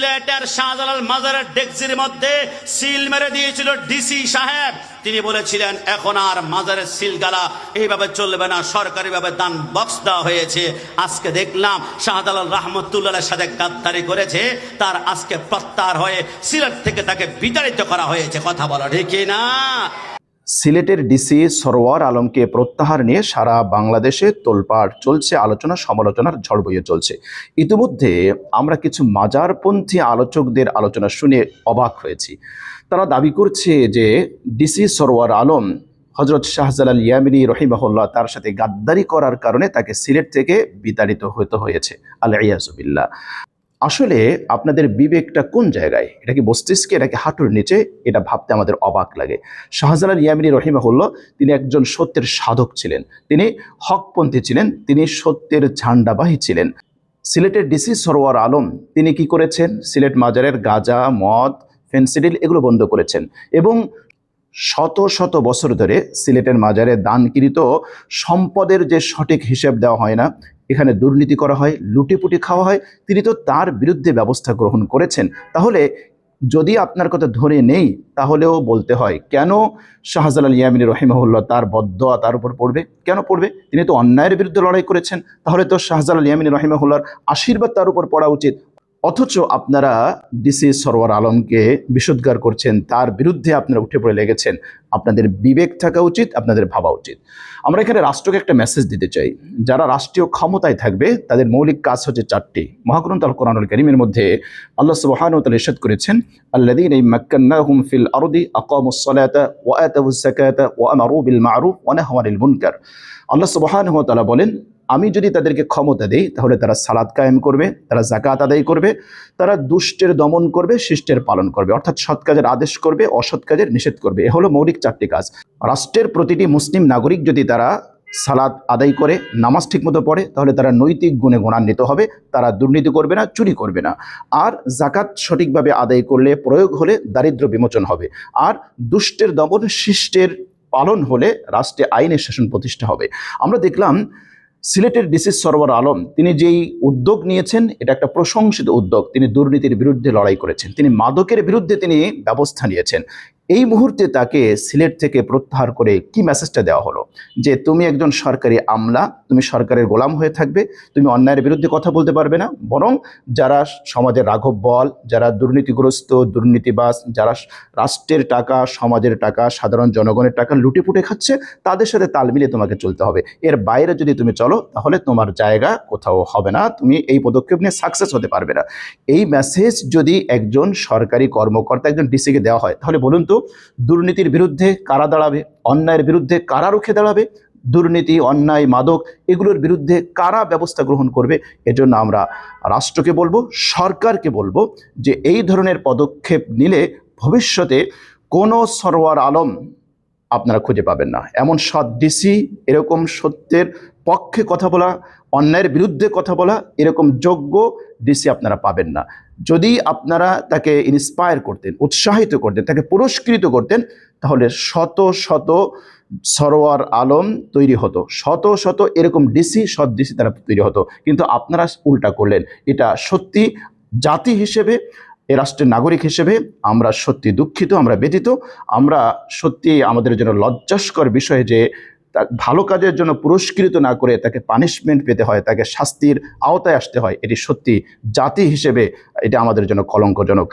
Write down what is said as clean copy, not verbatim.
সিলেটের শাহজালাল মাজারের ডেক্সির মধ্যে সিল মেরে দিয়েছিল ডিসি সাহেব। তিনি বলেছিলেন এখন আর মাজারের সিলগালা এইভাবে চলবে না, সরকারিভাবে দান বক্স দেওয়া হয়েছে। আজকে দেখলাম শাহজালাল রহমতুল্লাহের সাথে গাদ্দারি করেছে, তার আজকে প্রত্যাহার হয়ে সিলেট থেকে তাকে বিতাড়িত করা হয়েছে। কথা বলা ঠিক না? সিলেটের ডিসি সরওয়ার আলমকে প্রত্যাহার নিয়ে সারা বাংলাদেশে তোলপাড় চলছে, আলোচনা সমালোচনার ঝড় বইয়ে চলছে। ইতিমধ্যে আমরা কিছু মাজারপন্থী আলোচকদের আলোচনা শুনে অবাক হয়েছি। তারা দাবি করছে যে ডিসি সরওয়ার আলম হজরত শাহজালাল ইয়ামিনী রহিমাহুল্লাহ তার সাথে গাদ্দারি করার কারণে তাকে সিলেট থেকে বিতাড়িত হতে হয়েছে। আল-ইয়াযু বিল্লাহ। আসলে আপনাদের বিবেকটা কোন জায়গায়? এটা কি মস্তিষ্কে, এটা কি হাঁটুর নিচে? এটা ভাবতে আমাদের অবাক লাগে। শাহজালাল ইয়ামিনী রহিমাহুল্লাহ তিনি একজন সত্যের সাধক ছিলেন, তিনি হকপন্থী ছিলেন, তিনি সত্যের ঝান্ডাবাহী ছিলেন। সিলেটের ডিসি সরওয়ার আলম তিনি কি করেছেন? সিলেট মাজারের গাঁজা, মদ, ফেনসিডিল এগুলো বন্ধ করেছেন এবং শত শত বছর ধরে সিলেটের মাজারে দানকৃত সম্পদের যে সঠিক হিসেব দেওয়া হয় না, এখানে দুর্নীতি করা হয়, লুটিপুটি খাওয়া হয়, তিনি তো তার বিরুদ্ধে ব্যবস্থা গ্রহণ করেছেন। তাহলে যদি আপনার কথা ধরে নেই তাহলেও বলতে হয়, কেন শাহজালাল ইয়ামিনী রহিমাহুল্লাহ তার বদদোয়া তার উপর পড়বে? কেন পড়বে? তিনি তো অন্যায়ের বিরুদ্ধে লড়াই করেছেন, তাহলে তো শাহজালাল ইয়ামিনী রহিমাহুল্লাহর আশীর্বাদ তার উপর পড়া উচিত। অথচ আপনারা ডিসি সরওয়ার আলমকে বিশুদ্ধার করছেন, তার বিরুদ্ধে আপনারা উঠে পড়ে লেগেছেন। আপনাদের বিবেক থাকা উচিত, আপনাদের ভাবা উচিত। আমরা এখানে রাষ্ট্রকে একটা মেসেজ দিতে চাই, যারা রাষ্ট্রীয় ক্ষমতায় থাকবে তাদের মৌলিক কাজ হচ্ছে চারটি। মহাগ্রন্থ আল কোরআনুল কারীমের মধ্যে আল্লাহ সুবহানাহু ওয়া তাআলা ইরশাদ করেছেন, আল্লাযীনা ইম্মাক্কান্নাহুম ফিল আরদি আকামুস সালাতা ওয়া আতাউজ যাকাতা ওয়া আমারু বিল মা'রুফ ওয়া নাহাউ আনিল মুনকার। আল্লাহ সুবহানাহু ওয়া তাআলা বলেন, আমি যদি তাদেরকে ক্ষমতা দেই তাহলে তারা সালাত কায়েম করবে, তারা যাকাত আদায় করবে, তারা দুষ্টের দমন করবে, শিষ্টের পালন করবে, অর্থাৎ সৎ কাজের আদেশ করবে, অসৎ কাজের নিষেধ করবে। এ হলো মৌলিক চারটি কাজ। রাষ্ট্রের প্রতিটি মুসলিম নাগরিক যদি তারা সালাত আদায় করে, নামাজ ঠিকমতো পড়ে, তাহলে তারা নৈতিক গুণে গুণান্বিত হবে, তারা দুর্নীতি করবে না, চুরি করবে না। আর যাকাত সঠিকভাবে আদায় করলে, প্রয়োগ হলে দারিদ্র্য বিমোচন হবে। আর দুষ্টের দমন, শিষ্টের পালন হলে রাষ্ট্রে আইনের শাসন প্রতিষ্ঠা হবে। আমরা দেখলাম সিলেটের ডিসি সরওয়ার আলম তিনি যেই উদ্যোগ নিয়েছেন, এটা একটা প্রশংসিত উদ্যোগ। তিনি দুর্নীতির বিরুদ্ধে লড়াই করেছেন, তিনি মাদকের বিরুদ্ধে তিনি ব্যবস্থা নিয়েছেন। এই মুহূর্তে তাকে সিলেট থেকে প্রত্যাহার করে কি মেসেজটা দেওয়া হলো? যে তুমি একজন সরকারি আমলা, তুমি সরকারের গোলাম হয়ে থাকবে, তুমি অন্যায়ের বিরুদ্ধে কথা বলতে পারবে না, বরং যারা সমাজের রাঘব বল, যারা দুর্নীতিগ্রস্ত, দুর্নীতিবাজ, যারা রাষ্ট্রের টাকা, সমাজের টাকা, সাধারণ জনগণের টাকা লুটেপুটে খাচ্ছে, তাদের সাথে তাল মিলিয়ে তোমাকে চলতে হবে। এর বাইরে যদি তুমি চলো তাহলে তোমার জায়গা কোথাও হবে না, তুমি এই পদক্ষেপ নিয়ে সাকসেস হতে পারবে না। এই মেসেজ যদি একজন সরকারি কর্মকর্তা, একজন ডিসিকে দেওয়া হয়, তাহলে বলুন তো দুর্নীতির বিরুদ্ধে কারা দাঁড়াবে? অন্যায়ের বিরুদ্ধে কারা রুখে দাঁড়াবে? দুর্নীতি, অন্যায়, মাদক এগুলোর বিরুদ্ধে কারা ব্যবস্থা গ্রহণ করবে? এজন্য আমরা রাষ্ট্রকে বলবো, সরকারকে বলবো যে এই ধরনের পদক্ষেপ নিলে ভবিষ্যতে কোনো সরওয়ার আলম আপনারা খুঁজে পাবেন না। এমন সৎ ডিসি, এরকম সত্যের পক্ষে কথা বলা, অন্যায়ের বিরুদ্ধে কথা বলা, এরকম যোগ্য ডিসি আপনারা পাবেন না। যদি আপনারা তাকে ইন্সপায়ার করতেন, উৎসাহিত করতেন, তাকে পুরস্কৃত করতেন, তাহলে শত শত সরওয়ার আলম তৈরি হতো, শত শত এরকম ডিসি, সৎ ডিসি তারা তৈরি হতো। কিন্তু আপনারা উল্টা করলেন। এটা সত্যি জাতি হিসেবে, এ রাষ্ট্রের নাগরিক হিসেবে আমরা সত্যি দুঃখিত, আমরা ব্যথিত। আমরা সত্যি আমাদের জন্য লজ্জাস্কর বিষয় যে ভালো কাজের জন্য পুরস্কৃত না করে তাকে পানিশমেন্ট পেতে হয়, তাকে শাস্তির আওতায় আসতে হয়। এটি সত্যি জাতি হিসেবে এটা আমাদের জন্য কলঙ্কজনক।